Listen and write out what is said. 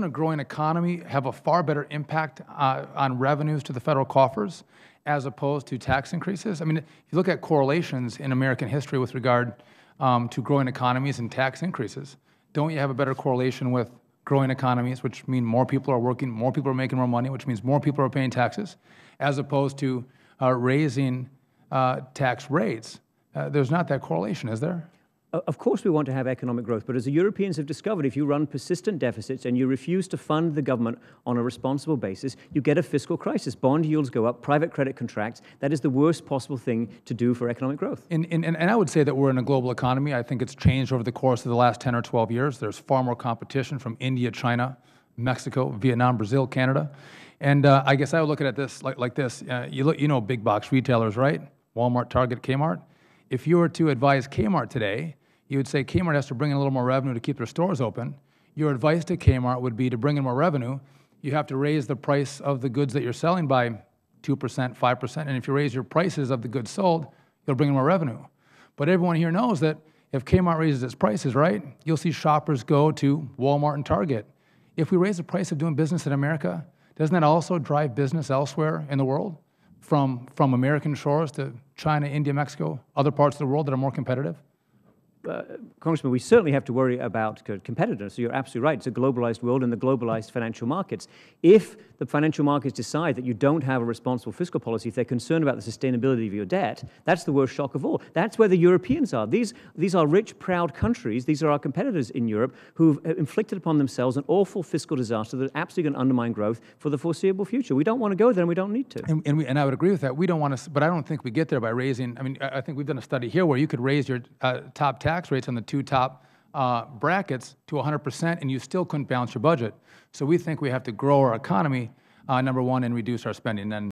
doesn't a growing economy have a far better impact on revenues to the federal coffers as opposed to tax increases? I mean, if you look at correlations in American history with regard to growing economies and tax increases, don't you have a better correlation with growing economies, which mean more people are working, more people are making more money, which means more people are paying taxes, as opposed to raising tax rates? There's not that correlation, is there? Of course we want to have economic growth, but as the Europeans have discovered, if you run persistent deficits and you refuse to fund the government on a responsible basis, you get a fiscal crisis. Bond yields go up, private credit contracts. That is the worst possible thing to do for economic growth. And I would say that we're in a global economy. I think it's changed over the course of the last 10 or 12 years. There's far more competition from India, China, Mexico, Vietnam, Brazil, Canada. And I guess I would look at this like this. You know big box retailers, right? Walmart, Target, Kmart. If you were to advise Kmart today, you would say Kmart has to bring in a little more revenue to keep their stores open. Your advice to Kmart would be to bring in more revenue, you have to raise the price of the goods that you're selling by 2%, 5%. And if you raise your prices of the goods sold, you'll bring in more revenue. But everyone here knows that if Kmart raises its prices, right, you'll see shoppers go to Walmart and Target. If we raise the price of doing business in America, doesn't that also drive business elsewhere in the world? From American shores to China, India, Mexico, other parts of the world that are more competitive? Congressman, we certainly have to worry about competitors. So you're absolutely right. It's a globalized world and the globalized financial markets. If the financial markets decide that you don't have a responsible fiscal policy, if they're concerned about the sustainability of your debt, that's the worst shock of all. That's where the Europeans are. These are rich, proud countries. These are our competitors in Europe who've inflicted upon themselves an awful fiscal disaster that's absolutely going to undermine growth for the foreseeable future. We don't want to go there and we don't need to. And I would agree with that. We don't want to, but I don't think we get there by raising, I mean, I think we've done a study here where you could raise your top tax rates on the two top brackets to 100%, and you still couldn't balance your budget. So we think we have to grow our economy, number one, and reduce our spending. And